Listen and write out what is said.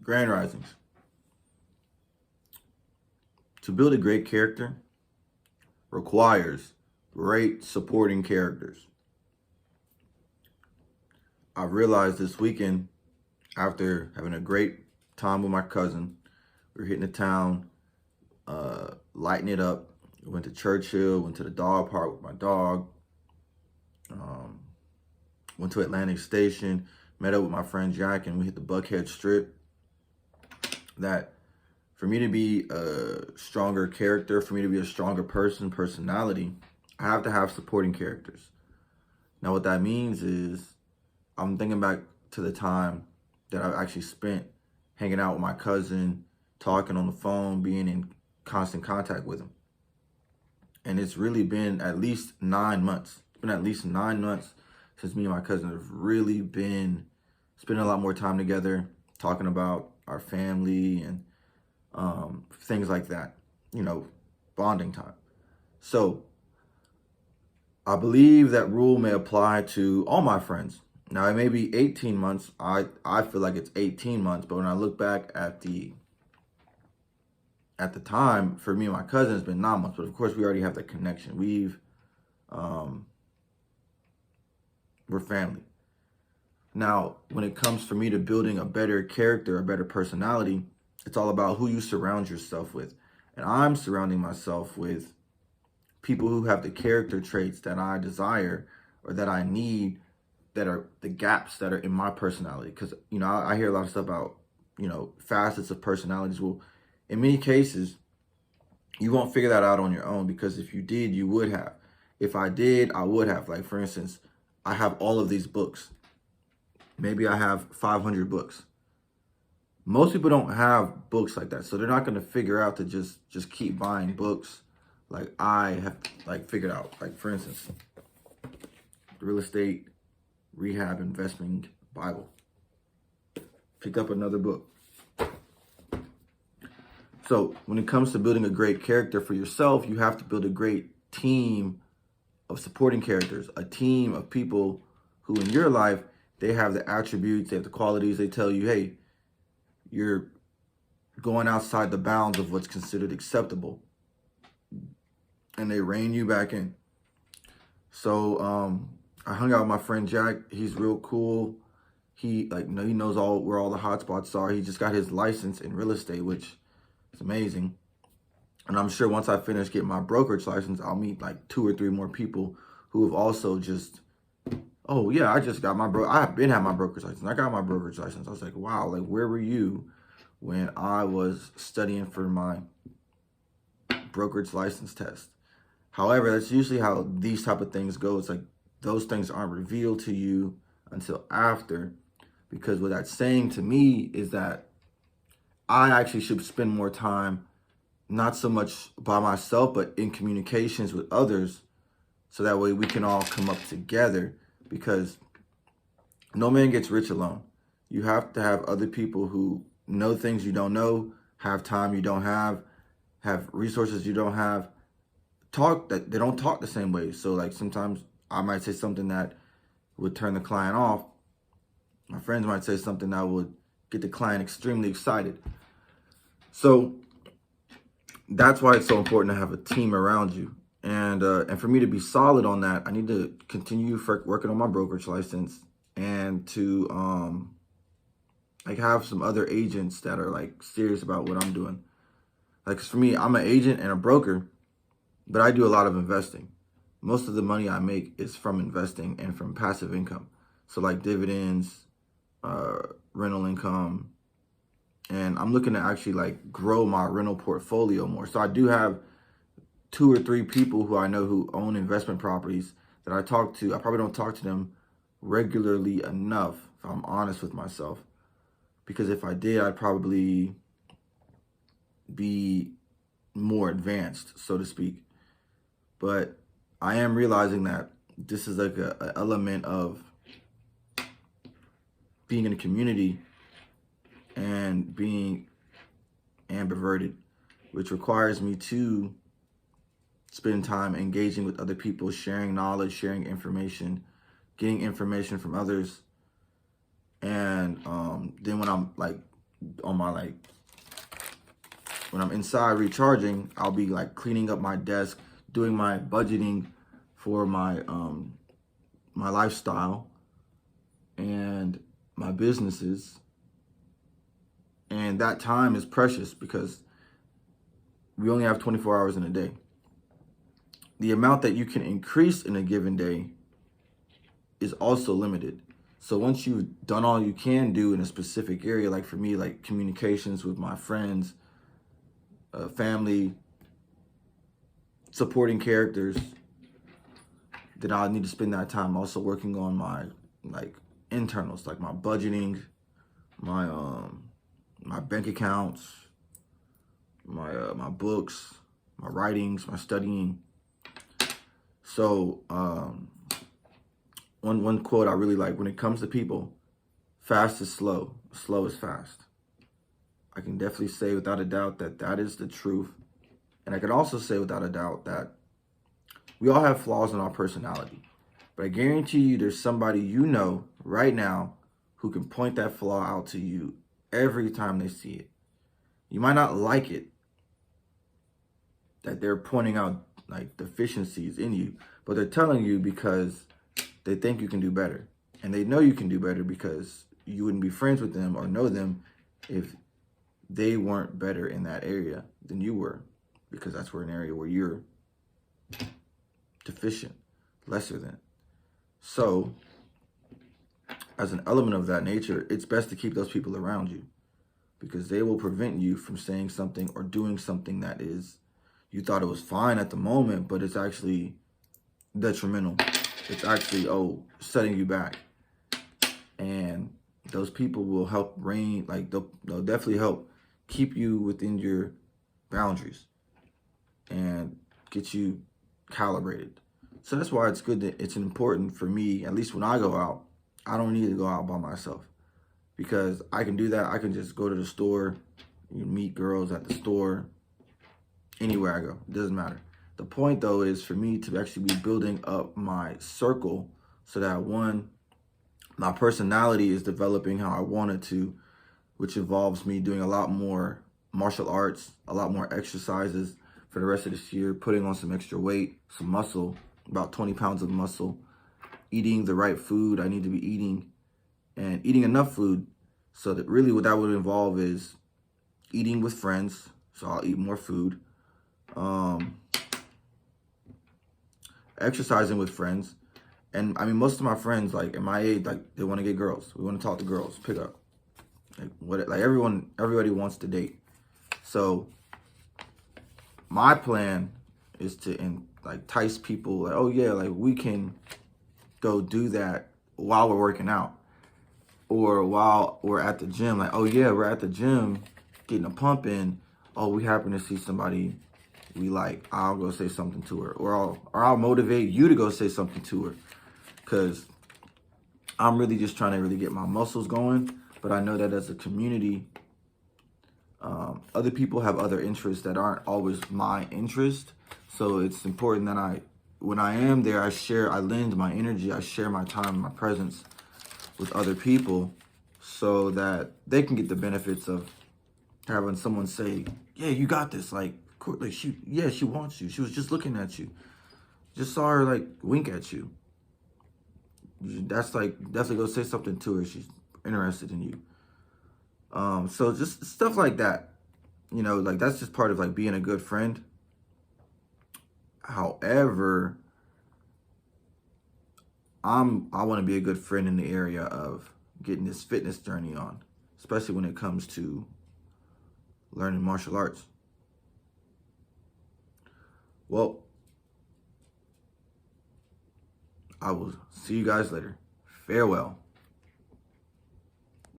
Grand Risings. To build a great character requires great supporting characters. I realized this weekend, after having a great time with my cousin, we were hitting the town, lighting it up. We went to Churchill, went to the dog park with my dog, um, went to Atlantic Station, met up with my friend Jack, and we hit the Buckhead Strip. That for me to be a stronger character, for me to be a stronger personality, I have to have supporting characters. Now, what that means is I'm thinking back to the time that I actually spent hanging out with my cousin, talking on the phone, being in constant contact with him. And it's really been at least 9 months. It's been at least 9 months since me and my cousin have really been spending a lot more time together, talking about our family and things like that, bonding time. So I believe that rule may apply to all my friends. Now, it may be 18 months. I feel like it's 18 months, but when I look back at the time, for me and my cousin, it's been 9 months. But of course, we already have that connection. We're family. Now, when it comes for me to building a better character, a better personality, it's all about who you surround yourself with. And I'm surrounding myself with people who have the character traits that I desire or that I need, that are the gaps that are in my personality. Because, I hear a lot of stuff about, facets of personalities. Well, in many cases, you won't figure that out on your own, because if you did, you would have. If I did, I would have. Like, for instance, I have all of these books. Maybe I have 500 books. Most people don't have books like that, so they're not going to figure out to just keep buying books like I have figured out. Like, for instance, Real Estate Rehab Investment Bible. Picked up another book. So when it comes to building a great character for yourself, you have to build a great team of supporting characters, a team of people who in your life, they have the attributes, they have the qualities. They tell you, hey, you're going outside the bounds of what's considered acceptable, and they rein you back in. So I hung out with my friend Jack. He's real cool. He knows where all the hot spots are. He just got his license in real estate, which is amazing. And I'm sure once I finish getting my brokerage license, I'll meet like 2 or 3 more people who have also just, oh yeah, I just got I've been had my brokerage license. I got my brokerage license. I was like, wow, like where were you when I was studying for my brokerage license test? However, that's usually how these type of things go. It's like those things aren't revealed to you until after, because what that's saying to me is that I actually should spend more time, not so much by myself, but in communications with others, so that way we can all come up together, because no man gets rich alone. You have to have other people who know things you don't know, have time you don't have resources you don't have, that they don't talk the same way. So like sometimes I might say something that would turn the client off. My friends might say something that would get the client extremely excited. So that's why it's so important to have a team around you. And for me to be solid on that, I need to continue working on my brokerage license, and to have some other agents that are like serious about what I'm doing. Like, 'cause for me, I'm an agent and a broker, but I do a lot of investing. Most of the money I make is from investing and from passive income. So like dividends, rental income, and I'm looking to actually like grow my rental portfolio more. So I do have 2 or 3 people who I know who own investment properties that I talk to. I probably don't talk to them regularly enough, if I'm honest with myself, because if I did, I'd probably be more advanced, so to speak. But I am realizing that this is like a element of being in a community and being ambiverted, which requires me to spend time engaging with other people, sharing knowledge, sharing information, getting information from others. And then when I'm like on my like, when I'm inside recharging, I'll be like cleaning up my desk, doing my budgeting for my my lifestyle and my businesses. And that time is precious because we only have 24 hours in a day. The amount that you can increase in a given day is also limited. So once you've done all you can do in a specific area, like for me, like communications with my friends, family, supporting characters, then I'll need to spend that time also working on my like internals, like my budgeting, my my bank accounts, my books, my writings, my studying. So one quote I really like: when it comes to people, fast is slow, slow is fast. I can definitely say without a doubt that that is the truth. And I can also say without a doubt that we all have flaws in our personality. But I guarantee you there's somebody you know right now who can point that flaw out to you every time they see it. You might not like it that they're pointing out like deficiencies in you, but they're telling you because they think you can do better. And they know you can do better because you wouldn't be friends with them or know them if they weren't better in that area than you were, because that's where an area where you're deficient, lesser than. So as an element of that nature, it's best to keep those people around you because they will prevent you from saying something or doing something that is, you thought it was fine at the moment, but it's actually detrimental. It's actually, setting you back. And those people will help they'll definitely help keep you within your boundaries and get you calibrated. So that's why it's good that it's important for me, at least when I go out, I don't need to go out by myself because I can do that. I can just go to the store, meet girls at the store, anywhere I go, it doesn't matter. The point though is for me to actually be building up my circle so that one, my personality is developing how I want it to, which involves me doing a lot more martial arts, a lot more exercises for the rest of this year, putting on some extra weight, some muscle, about 20 pounds of muscle, eating the right food I need to be eating, and eating enough food so that really what that would involve is eating with friends, so I'll eat more food, exercising with friends. And I mean, most of my friends, like in my age, like they want to get girls. We want to talk to girls, pick up. Everybody wants to date. So my plan is to entice people. Like, oh yeah, like we can go do that while we're working out, or while we're at the gym. Like, oh yeah, we're at the gym getting a pump in. Oh, we happen to see somebody we like. I'll go say something to her, or I'll motivate you to go say something to her, because I'm really just trying to really get my muscles going. But I know that as a community, other people have other interests that aren't always my interest. So it's important that when I am there, I lend my energy, I share my time, my presence with other people so that they can get the benefits of having someone say, yeah, you got this. Like she wants you. She was just looking at you. Just saw her like wink at you. That's like, definitely go say something to her. She's interested in you. So just stuff like that, like that's just part of like being a good friend. However, I want to be a good friend in the area of getting this fitness journey on, especially when it comes to learning martial arts. Well, I will see you guys later. Farewell.